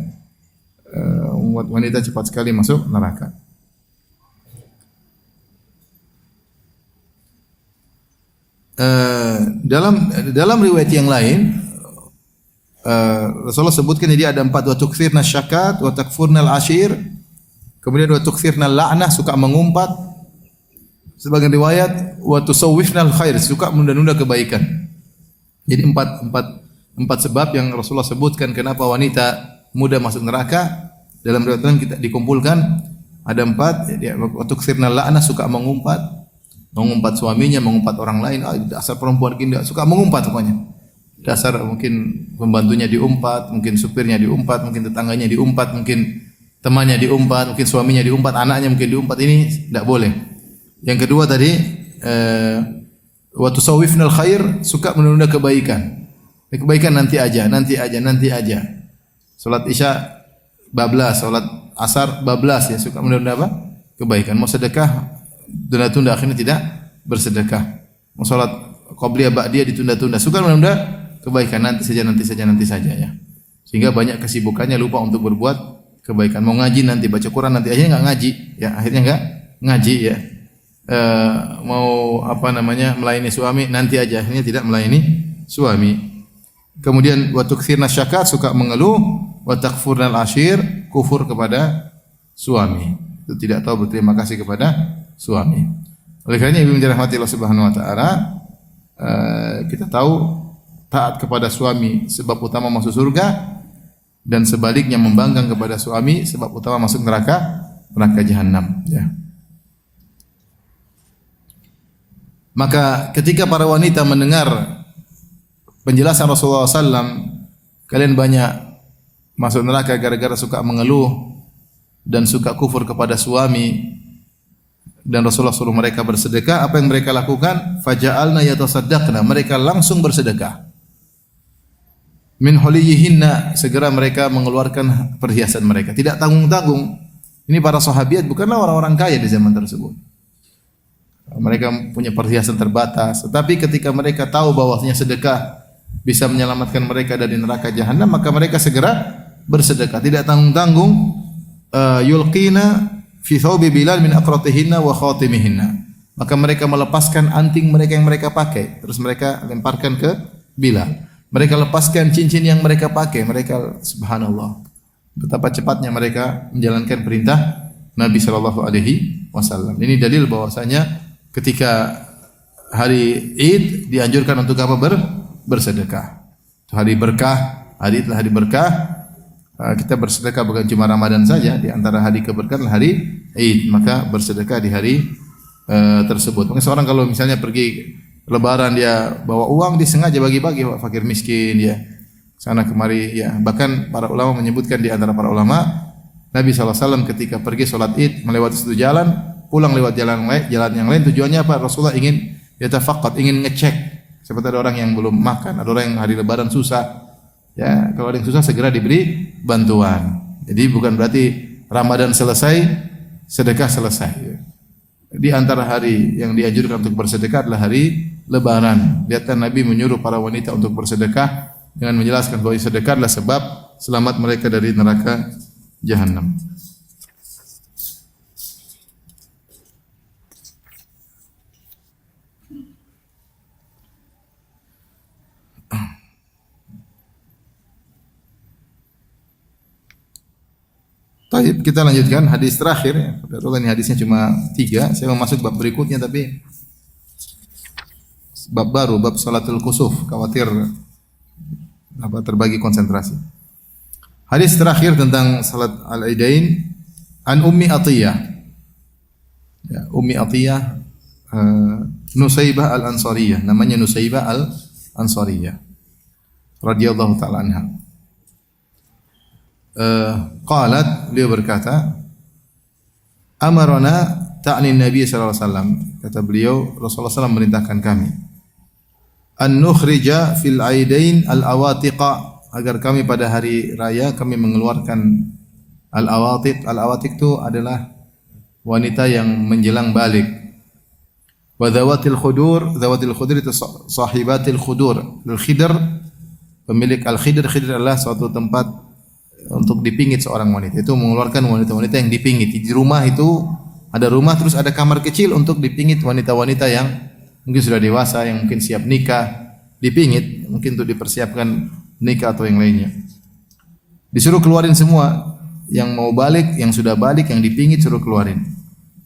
Membuat wanita cepat sekali masuk neraka. dalam riwayat yang lain Rasulullah sebutkan jadi ada 4, wa tukthirna syakat wa takfurnal ashir, kemudian wa tukthirnal la'nah, suka mengumpat. Sebagian riwayat wa tusawwifnal khair, suka menunda-nunda kebaikan. Jadi empat sebab yang Rasulullah sebutkan kenapa wanita mudah masuk neraka. Dalam riwayat lain kita dikumpulkan ada 4, ya, wa tukthirnal la'nah, suka mengumpat suaminya, mengumpat orang lain, dasar perempuan gini, suka mengumpat pokoknya. Dasar mungkin pembantunya diumpat, mungkin supirnya diumpat, mungkin tetangganya diumpat, mungkin temannya diumpat, mungkin suaminya diumpat, anaknya mungkin diumpat. Ini tidak boleh. Yang kedua tadi wa tusawwifnal khair, suka menunda kebaikan. Kebaikan nanti aja. Salat Isya bablas, salat Asar bablas, ya, suka menunda apa? Kebaikan. Mau sedekah tunda-tunda, akhirnya tidak bersedekah. Mau salat qabliyah ba'diyah ditunda-tunda, suka menunda kebaikan, nanti saja ya. Sehingga banyak kesibukannya, lupa untuk berbuat kebaikan. Mau ngaji nanti, baca Quran nanti, akhirnya enggak ngaji, ya, akhirnya enggak ngaji, ya. Mau melayani suami nanti aja, akhirnya tidak melayani suami. Kemudian wa tukthirna syakat, suka mengeluh, wa takfurnal ashir, kufur kepada suami. Itu tidak tahu berterima kasih kepada suami. Oleh karena ibu dirahmati Allah Subhanahu wa taala, kita tahu taat kepada suami sebab utama masuk surga, dan sebaliknya membangkang kepada suami sebab utama masuk neraka jahanam, ya. Maka ketika para wanita mendengar penjelasan Rasulullah SAW, kalian banyak masuk neraka gara-gara suka mengeluh dan suka kufur kepada suami, dan Rasulullah suruh mereka bersedekah, apa yang mereka lakukan? Faja'alna yatasaddaqna, mereka langsung bersedekah. Min huliyihinna, segera mereka mengeluarkan perhiasan mereka, tidak tanggung-tanggung. Ini para sahabiat bukanlah orang-orang kaya di zaman tersebut. Mereka punya perhiasan terbatas, tetapi ketika mereka tahu bahwasanya sedekah bisa menyelamatkan mereka dari neraka jahanam, maka mereka segera bersedekah, tidak tanggung-tanggung. Yulqina fi thawbi Bilal min aqratihinna wa khatimihinna, maka mereka melepaskan anting mereka yang mereka pakai, terus mereka lemparkan ke Bilal. Mereka lepaskan cincin yang mereka pakai. Mereka, subhanallah, betapa cepatnya mereka menjalankan perintah Nabi sallallahu alaihi wasallam. Ini dalil bahwasanya ketika hari Id dianjurkan untuk apa? Bersedekah. Hari berkah, hari Id adalah hari berkah. Kita bersedekah bukan cuma Ramadan saja, di antara hari keberkahan hari Id, maka bersedekah di hari tersebut. Maka seorang kalau misalnya pergi Lebaran, dia bawa uang, disengaja bagi-bagi fakir miskin, ya, sana kemari, ya. Bahkan para ulama menyebutkan, di antara para ulama, Nabi SAW ketika pergi sholat Id melewati satu jalan, pulang lewat jalan yang lain, tujuannya apa? Rasulullah ingin yatafaqat, ingin ngecek seperti ada orang yang belum makan, ada orang yang hari Lebaran susah, ya, kalau ada yang susah segera diberi bantuan. Jadi bukan berarti Ramadan selesai, sedekah selesai, ya. Di antara hari yang dianjurkan untuk bersedekah adalah hari Lebaran. Lihatkan Nabi menyuruh para wanita untuk bersedekah dengan menjelaskan bahwa sedekah adalah sebab selamat mereka dari neraka jahanam. Baik, kita lanjutkan hadis terakhir, ya. Ini hadisnya cuma 3. Saya mau masuk bab berikutnya, tapi bab baru, bab salatul kusuf. Khawatir terbagi konsentrasi. Hadis terakhir tentang salat al-Idain, an Ummi Atiyah. Ya, Ummi Atiyah Nusaybah al-Ansariyah, namanya Nusaybah al-Ansariyah radhiyallahu taala anha. Qalat, beliau berkata, amarana ta'ni Nabi sallallahu alaihi wasallam, kata beliau, Rasulullah SAW merintahkan kami, an nukhrija fil aidain al awatiqa, agar kami pada hari raya kami mengeluarkan al awatiq. Al awatiq itu adalah wanita yang menjelang balik. Wa dhawatil khudur, dhawatil khudur itu sahibatil khudur. Al khidr, pemilik al khidr. Khidr adalah suatu tempat untuk dipingit seorang wanita. Itu mengeluarkan wanita-wanita yang dipingit. Di rumah itu ada rumah, terus ada kamar kecil untuk dipingit wanita-wanita yang mungkin sudah dewasa, yang mungkin siap nikah, dipingit, mungkin untuk dipersiapkan nikah atau yang lainnya. Disuruh keluarin semua, yang mau balik, yang sudah balik, yang dipingit suruh keluarin.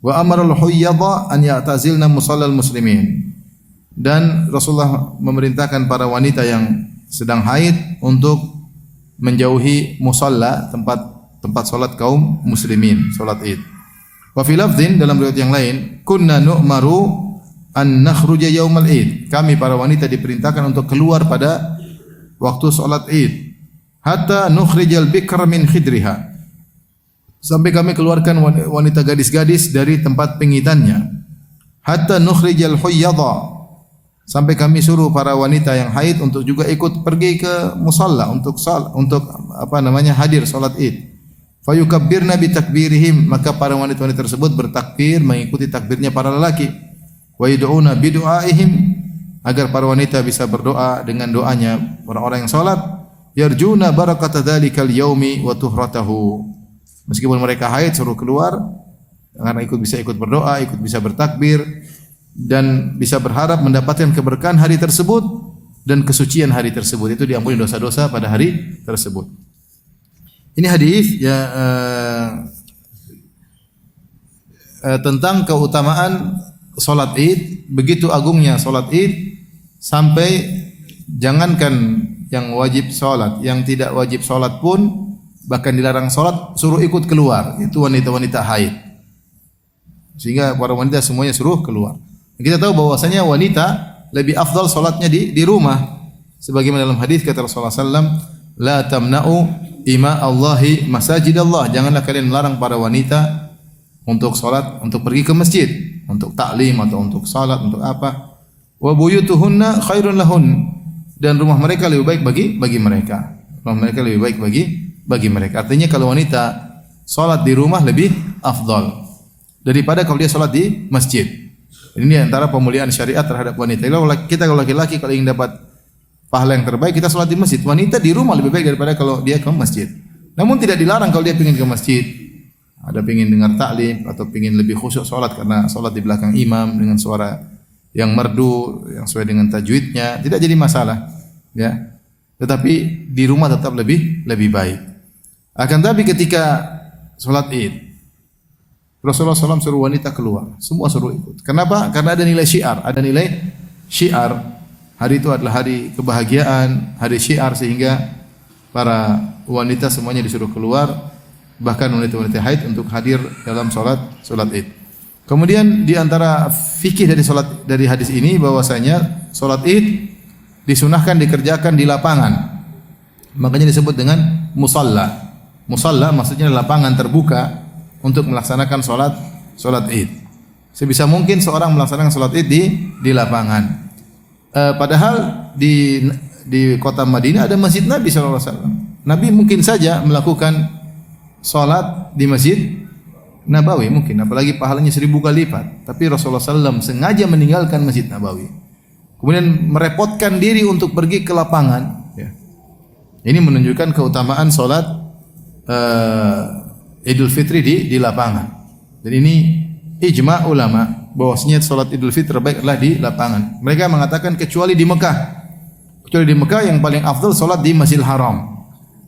Wa amarul huyyadha an ya'tazilna musallal muslimin. Dan Rasulullah memerintahkan para wanita yang sedang haid untuk menjauhi musalla, tempat salat kaum muslimin, salat Id. Wa fi lafdhin, dalam riwayat yang lain, kunna nu'maru an nakhruja yaumal Id. Kami para wanita diperintahkan untuk keluar pada waktu salat Id. Hatta nukhrijal bikra min khidriha. Sampai kami keluarkan wanita gadis-gadis dari tempat pengitannya. Hatta nukhrijal huyyadha. Sampai kami suruh para wanita yang haid untuk juga ikut pergi ke musalla untuk hadir salat Id. Fayukabbirna bi takbirihim, maka para wanita-wanita tersebut bertakbir mengikuti takbirnya para lelaki. Wa yad'una bi du'aihim, agar para wanita bisa berdoa dengan doanya orang-orang yang salat. Yarjuna barakata dzalikal yaumi wa tuhratahu. Meskipun mereka haid suruh keluar karena bisa ikut berdoa, ikut bisa bertakbir dan bisa berharap mendapatkan keberkahan hari tersebut dan kesucian hari tersebut. Itu diampuni dosa-dosa pada hari tersebut. Ini hadis ya tentang keutamaan salat Id, begitu agungnya salat Id sampai jangankan yang wajib salat, yang tidak wajib salat pun bahkan dilarang salat suruh ikut keluar. Itu wanita-wanita haid. Sehingga para wanita semuanya suruh keluar. Kita tahu bahwasanya wanita lebih afdal salatnya di rumah. Sebagaimana dalam hadis kata Rasulullah sallallahu la tamna'u ima Allahi masajid Allah. Janganlah kalian melarang para wanita untuk salat, untuk pergi ke masjid, untuk taklim atau untuk salat, untuk apa. Wa buyutuhunna khairun lahun. Dan rumah mereka lebih baik bagi mereka. Rumah mereka lebih baik bagi mereka. Artinya kalau wanita salat di rumah lebih afdal daripada kalau dia salat di masjid. Ini antara pemuliaan syariat terhadap wanita. Kita kalau laki-laki kalau ingin dapat pahala yang terbaik, kita salat di masjid. Wanita di rumah lebih baik daripada kalau dia ke masjid. Namun tidak dilarang kalau dia ingin ke masjid. Ada ingin dengar taklim atau ingin lebih khusyuk salat karena salat di belakang imam dengan suara yang merdu, yang sesuai dengan tajwidnya, tidak jadi masalah, ya. Tetapi di rumah tetap lebih baik. Akan tapi ketika salat Id, Rasulullah SAW suruh wanita keluar, semua suruh ikut. Kenapa? Karena ada nilai syiar, Hari itu adalah hari kebahagiaan, hari syiar, sehingga para wanita semuanya disuruh keluar, bahkan wanita-wanita haid untuk hadir dalam salat Id. Kemudian di antara fikih dari hadis ini bahwasanya salat Id disunahkan dikerjakan di lapangan. Makanya disebut dengan musalla. Musalla maksudnya lapangan terbuka untuk melaksanakan salat Id. Sebisa mungkin seorang melaksanakan salat Id di lapangan. Padahal di kota Madinah ada masjid Nabi sallallahu alaihi wasallam. Nabi mungkin saja melakukan salat di Masjid Nabawi mungkin, apalagi pahalanya 1000 kali lipat. Tapi Rasulullah SAW sengaja meninggalkan Masjid Nabawi. Kemudian merepotkan diri untuk pergi ke lapangan. Ya. Ini menunjukkan keutamaan salat Idul Fitri di lapangan. Dan ini ijma' ulama bahwasanya salat Idul Fitri terbaik adalah di lapangan. Mereka mengatakan kecuali di Mekah. Kecuali di Mekah yang paling afdal salat di Masjidil Haram.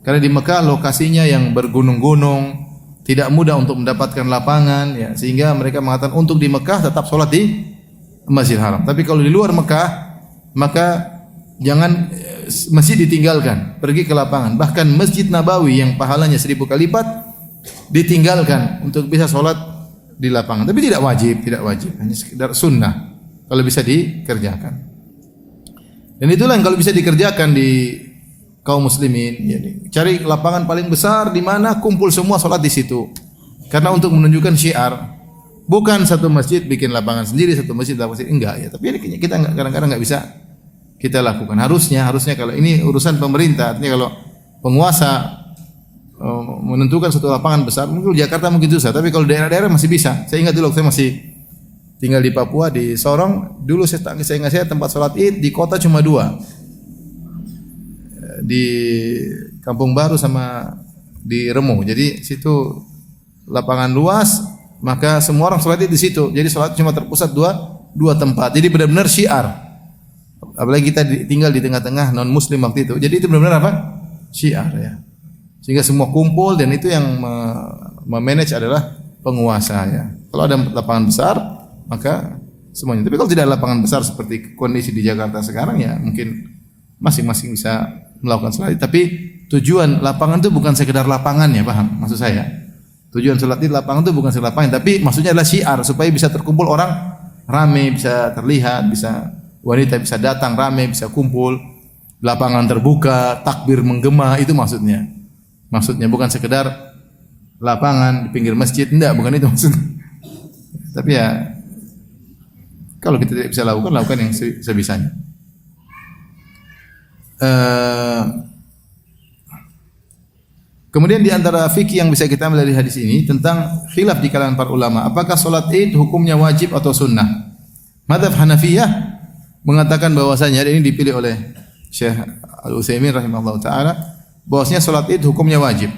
Karena di Mekah lokasinya yang bergunung-gunung, tidak mudah untuk mendapatkan lapangan, ya, sehingga mereka mengatakan untuk di Mekah tetap salat di Masjidil Haram. Tapi kalau di luar Mekah, maka jangan masjid ditinggalkan, pergi ke lapangan. Bahkan Masjid Nabawi yang pahalanya 1000 kali lipat ditinggalkan untuk bisa salat di lapangan. Tapi tidak wajib, hanya sekedar sunnah kalau bisa dikerjakan. Dan itulah yang kalau bisa dikerjakan di kaum muslimin, ya, cari lapangan paling besar di mana kumpul semua salat di situ. Karena untuk menunjukkan syiar, bukan satu masjid bikin lapangan sendiri, satu masjid enggak ya. Tapi ini kita kadang-kadang enggak bisa kita lakukan. Harusnya kalau ini urusan pemerintah, artinya kalau penguasa menentukan satu lapangan besar, mungkin Jakarta mungkin susah, tapi kalau daerah-daerah masih bisa. Saya ingat dulu waktu saya masih tinggal di Papua, di Sorong, dulu saya ingat saya tempat salat Id di kota cuma 2. Di Kampung Baru sama di Remo. Jadi situ lapangan luas, maka semua orang salat Id di situ. Jadi salat cuma terpusat dua tempat. Jadi benar-benar syiar. Apalagi kita tinggal di tengah-tengah non muslim waktu itu. Jadi itu benar-benar apa? Syiar ya. Sehingga semua kumpul dan itu yang memanage adalah penguasa ya. Kalau ada lapangan besar maka semuanya. Tapi kalau tidak ada lapangan besar seperti kondisi di Jakarta sekarang ya mungkin masing-masing bisa melakukan salat. Tapi tujuan lapangan itu bukan sekedar lapangan ya, paham maksud saya? Tujuan salat di lapangan itu bukan sekedar lapangan, tapi maksudnya adalah syiar supaya bisa terkumpul orang rame, bisa terlihat, bisa wanita bisa datang rame, bisa kumpul, lapangan terbuka, takbir menggema, itu maksudnya. Maksudnya bukan sekedar lapangan di pinggir masjid, enggak, bukan itu maksudnya. Tapi ya kalau kita tidak bisa lakukan yang sebisanya. Kemudian di antara fikih yang bisa kita ambil dari hadis ini tentang khilaf di kalangan para ulama, apakah salat Id hukumnya wajib atau sunnah? Madzhab Hanafiyah mengatakan bahwasanya ini dipilih oleh Syekh Al-Utsaimin rahimahullah taala bahwasanya salat Id hukumnya wajib.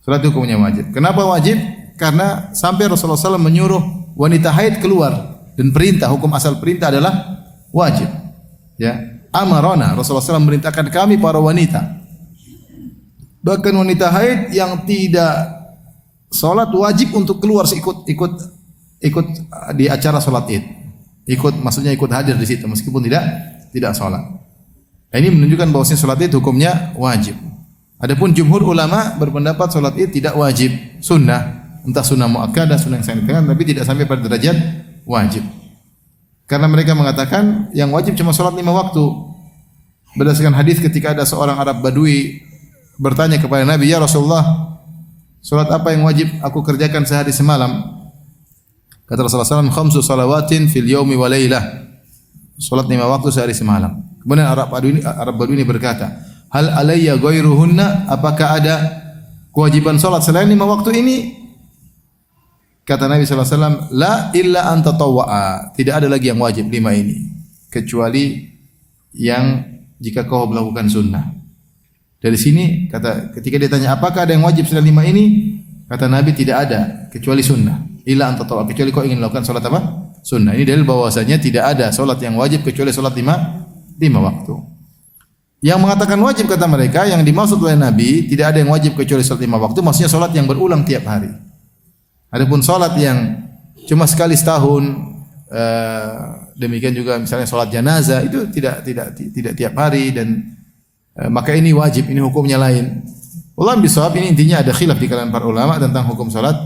Salat hukumnya wajib. Kenapa wajib? Karena sampai Rasulullah SAW menyuruh wanita haid keluar dan perintah, hukum asal perintah adalah wajib. Ya, amarona, Rasulullah SAW memerintahkan kami para wanita. Bahkan wanita haid yang tidak salat wajib untuk keluar ikut di acara salat Id. Maksudnya ikut hadir di situ meskipun tidak salat. Ini menunjukkan bahwasanya salat Id hukumnya wajib. Adapun jumhur ulama berpendapat salat Id tidak wajib, sunnah. Entah sunnah muakkadah, sunnah yang sangat ringan, tapi tidak sampai pada derajat wajib. Karena mereka mengatakan yang wajib cuma salat 5 waktu. Berdasarkan hadis ketika ada seorang Arab Badui bertanya kepada Nabi, "Ya Rasulullah, salat apa yang wajib aku kerjakan sehari semalam?" Kata Rasulullah SAW, "Khamsu salawatin fil yaumi wa lailah." Salat 5 waktu sehari semalam. Kemudian Arab Badui ini berkata, "Hal alayya ghairuhunna?" Apakah ada kewajiban salat selain 5 waktu ini? Kata Nabi SAW, "La illa an tatawwa'a." Tidak ada lagi yang wajib 5 ini kecuali yang jika kau melakukan sunnah. Dari sini ketika dia tanya apakah ada yang wajib selain 5 ini? Kata Nabi tidak ada kecuali sunnah. Illa an tatawwa'a, kecuali kau ingin melakukan salat apa? Sunnah. Ini dalil bahwasanya tidak ada salat yang wajib kecuali salat 5 waktu. Yang mengatakan wajib kata mereka yang dimaksud oleh Nabi tidak ada yang wajib kecuali salat 5 waktu, maksudnya salat yang berulang tiap hari. Adapun salat yang cuma sekali setahun, demikian juga misalnya salat jenazah itu tidak tiap hari dan maka ini wajib, ini hukumnya lain. Wallahu bisawab, ini intinya ada khilaf di kalangan para ulama tentang hukum salat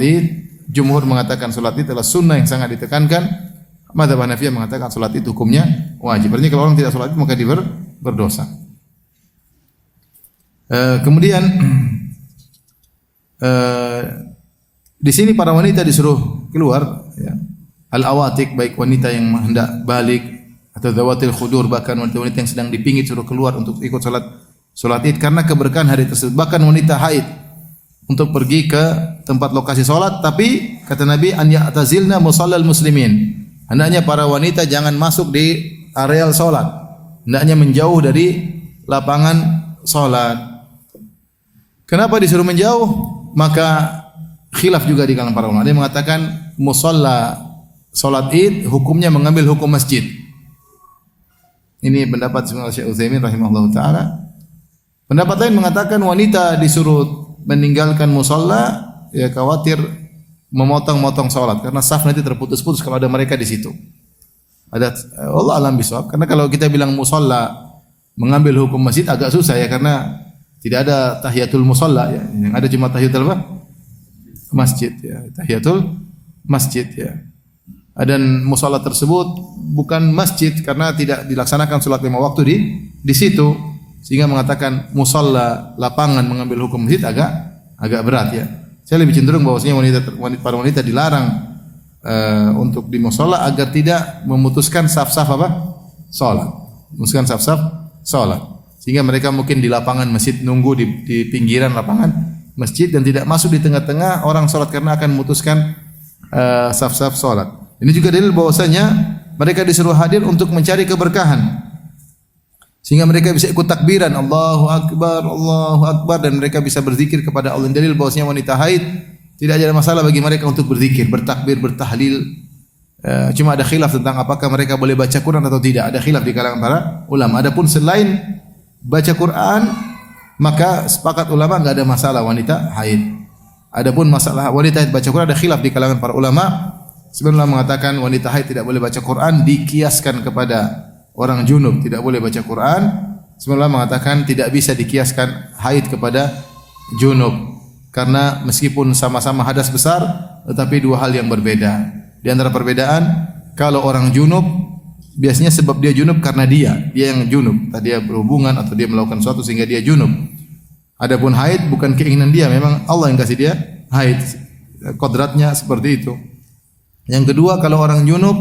Id. Jumhur mengatakan salat Id adalah sunnah yang sangat ditekankan. Madzhab Hanafiyah mengatakan salat Id hukumnya wajib. Artinya kalau orang tidak salat Id maka dia berdosa. Kemudian di sini para wanita disuruh keluar ya. Al-awatik, baik wanita yang hendak balik atau zawatil khudur, bahkan wanita-wanita yang sedang dipingit suruh keluar untuk ikut salat Id karena keberkahan hari tersebut. Bahkan wanita haid untuk pergi ke tempat lokasi salat, tapi kata Nabi an ya'tazilna musallal muslimin. Hendaknya para wanita jangan masuk di areal salat. Hendaknya menjauh dari lapangan salat. Kenapa disuruh menjauh? Maka khilaf juga di kalangan para ulama. Dia mengatakan musalla salat Id hukumnya mengambil hukum masjid. Ini pendapat Syekh Utsaimin rahimahullahu taala. Pendapat lain mengatakan wanita disuruh meninggalkan musalla ya khawatir memotong-motong salat karena saf nanti terputus-putus kalau ada mereka di situ. Ada Allah alam bisawab, karena kalau kita bilang musalla mengambil hukum masjid agak susah ya karena tidak ada tahiyatul musalla ya. Yang ada cuma tahiyatul apa? Masjid ya, tahiyatul masjid ya. Dan musalla tersebut bukan masjid karena tidak dilaksanakan salat 5 waktu di situ, sehingga mengatakan musalla lapangan mengambil hukum masjid agak berat ya. Saya lebih cenderung bahwasanya para wanita dilarang untuk di musalla agar tidak memutuskan saf-saf apa? Salat. Memutuskan saf-saf salat. Sehingga mereka mungkin di lapangan masjid nunggu di pinggiran lapangan masjid dan tidak masuk di tengah-tengah orang salat karena akan memutuskan saf-saf salat. Ini juga dalil bahwasanya mereka disuruh hadir untuk mencari keberkahan. Sehingga mereka bisa ikut takbiran Allahu Akbar dan mereka bisa berzikir kepada Allah. Dalil bahwasanya wanita haid tidak ada masalah bagi mereka untuk berzikir, bertakbir, bertahlil Cuma ada khilaf tentang apakah mereka boleh baca Quran atau tidak. Ada khilaf di kalangan para ulama. Adapun selain baca Quran, maka sepakat ulama enggak ada masalah wanita haid. Adapun masalah wanita haid baca Quran ada khilaf di kalangan para ulama. Sebenarnya mengatakan wanita haid tidak boleh baca Quran dikiaskan kepada orang junub tidak boleh baca Quran. Sebenarnya mengatakan tidak bisa dikiaskan haid kepada junub karena meskipun sama-sama hadas besar tetapi dua hal yang berbeda. Di antara perbedaan, kalau orang junub biasanya sebab dia junub karena dia yang junub, tadi dia berhubungan atau dia melakukan sesuatu sehingga dia junub. Adapun haid bukan keinginan dia, memang Allah yang kasih dia haid. Kodratnya seperti itu. Yang kedua, kalau orang junub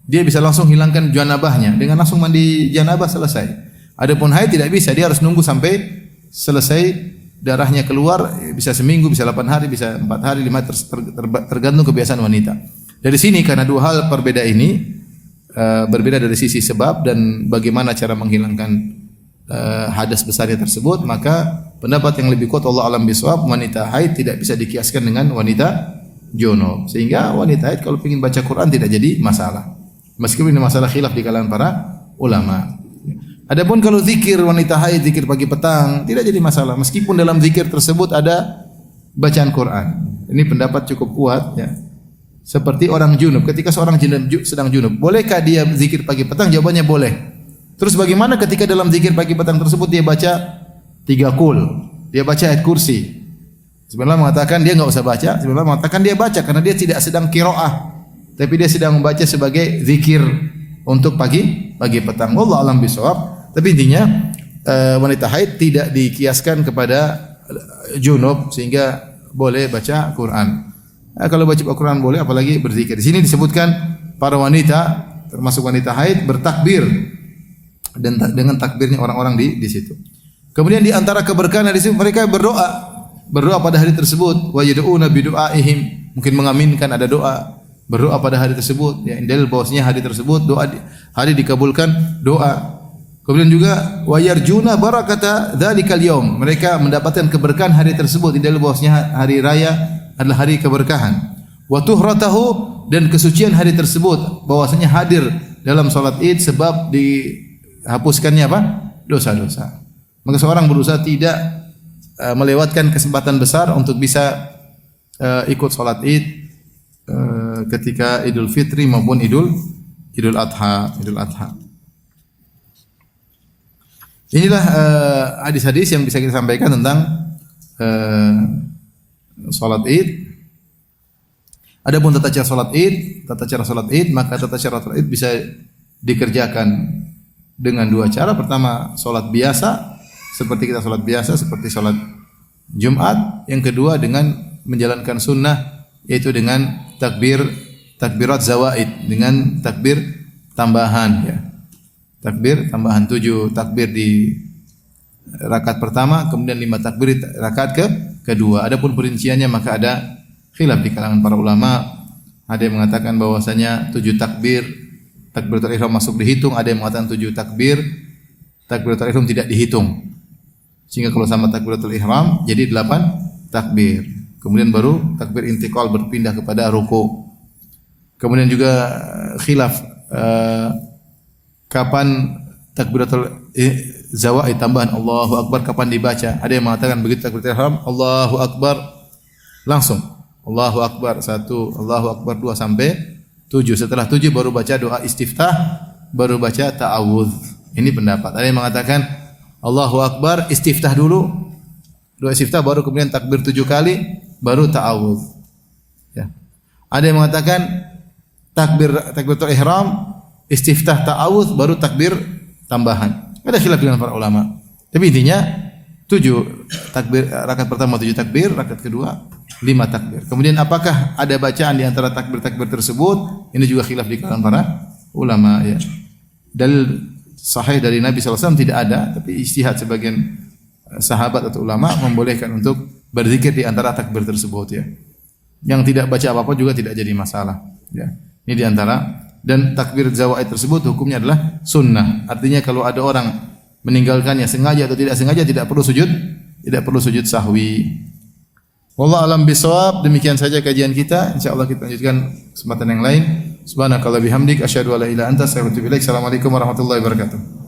dia bisa langsung hilangkan janabahnya dengan langsung mandi janabah selesai. Adapun haid tidak bisa, dia harus nunggu sampai selesai darahnya keluar, bisa seminggu, bisa 8 hari, bisa 4 hari, 5 hari, tergantung kebiasaan wanita. Dari sini karena dua hal berbeda ini, berbeda dari sisi sebab dan bagaimana cara menghilangkan hadas besarnya tersebut, maka pendapat yang lebih kuat Allah alam bisawab, wanita haid tidak bisa dikiaskan dengan wanita junub. Sehingga wanita haid kalau ingin baca Quran tidak jadi masalah. Meskipun ini masalah khilaf di kalangan para ulama. Adapun kalau zikir wanita haid, zikir pagi petang tidak jadi masalah meskipun dalam zikir tersebut ada bacaan Quran. Ini pendapat cukup kuat ya. Seperti orang junub, ketika seorang junub sedang junub, bolehkah dia zikir pagi petang? Jawabannya boleh. Terus bagaimana ketika dalam zikir pagi petang tersebut dia baca 3 qul, dia baca ayat kursi. Sebenarnya mengatakan dia enggak usah baca, sebenarnya mengatakan dia baca karena dia tidak sedang qiraah, tapi dia sedang membaca sebagai zikir untuk pagi petang. Wallahu alam bisawab. Tapi intinya wanita haid tidak dikiaskan kepada junub sehingga boleh baca Quran. Kalau baca Al-Quran boleh, apalagi berzikir. Di sini disebutkan para wanita, termasuk wanita haid, bertakbir dan dengan takbirnya orang-orang di situ. Kemudian di antara keberkahan di situ mereka berdoa pada hari tersebut. Wa yad'una bi du'aihim, mungkin mengaminkan ada doa, berdoa pada hari tersebut. Ya, dalil bahwasanya hari tersebut hari dikabulkan doa. Kemudian juga wa yarjuna barakata dzalikal yaum, mereka mendapatkan keberkahan hari tersebut. Dalil bahwasanya hari raya adalah hari keberkahan. Wa tuhratahu, dan kesucian hari tersebut bahwasanya hadir dalam salat Id sebab dihapuskannya apa? Dosa-dosa. Maka seorang berusaha tidak melewatkan kesempatan besar untuk bisa ikut salat Id ketika Idul Fitri maupun Idul Adha. Inilah hadis-hadis yang bisa kita sampaikan tentang salat Id. Adapun tata cara salat Id, maka tata cara salat Id bisa dikerjakan dengan dua cara. Pertama, salat biasa seperti kita salat biasa, seperti salat Jumat. Yang kedua dengan menjalankan sunnah, yaitu dengan takbirat zawaid, dengan takbir tambahan ya. Takbir tambahan 7 takbir di rakaat pertama, kemudian 5 takbir di rakaat kedua. Adapun perinciannya maka ada khilaf di kalangan para ulama. Ada yang mengatakan bahwasanya 7 takbiratul ihram masuk dihitung, ada yang mengatakan 7 takbiratul ihram tidak dihitung. Sehingga kalau sama takbiratul ihram jadi 8 takbir. Kemudian baru takbir intiqal berpindah kepada ruku. Kemudian juga khilaf kapan takbiratul zawaid tambahan Allahu Akbar kapan dibaca. Ada yang mengatakan begitu takbiratul ihram Allahu Akbar langsung Allahu Akbar 1, Allahu Akbar 2 sampai 7. Setelah 7 baru baca doa istiftah, baru baca ta'awudz. Ini pendapat. Ada yang mengatakan Allahu Akbar istiftah dulu, doa istiftah baru kemudian takbir 7 kali baru ta'awudz. Ya. Ada yang mengatakan takbiratul ihram istiftah ta'awudz baru takbir tambahan. Ada khilaf dengan para ulama. Tapi intinya 7 takbir, rakaat pertama 7 takbir, rakaat kedua 5 takbir. Kemudian apakah ada bacaan di antara takbir-takbir tersebut? Ini juga khilaf di kalangan para ulama ya. Dalil sahih dari Nabi SAW tidak ada, tapi ijtihad sebagian sahabat atau ulama membolehkan untuk berzikir di antara takbir tersebut ya. Yang tidak baca apa-apa juga tidak jadi masalah ya. Ini di antara. Dan takbir zawaid tersebut hukumnya adalah sunnah. Artinya kalau ada orang meninggalkannya sengaja atau tidak sengaja tidak perlu sujud sahwi. Wallahu alam bisawab. Demikian saja kajian kita. Insyaallah kita lanjutkan kesempatan yang lain. Subhanakallah bihamdik asyhadu an la ilaha illa anta astaghfiruka wa atubu ilaik. Assalamualaikum warahmatullahi wabarakatuh.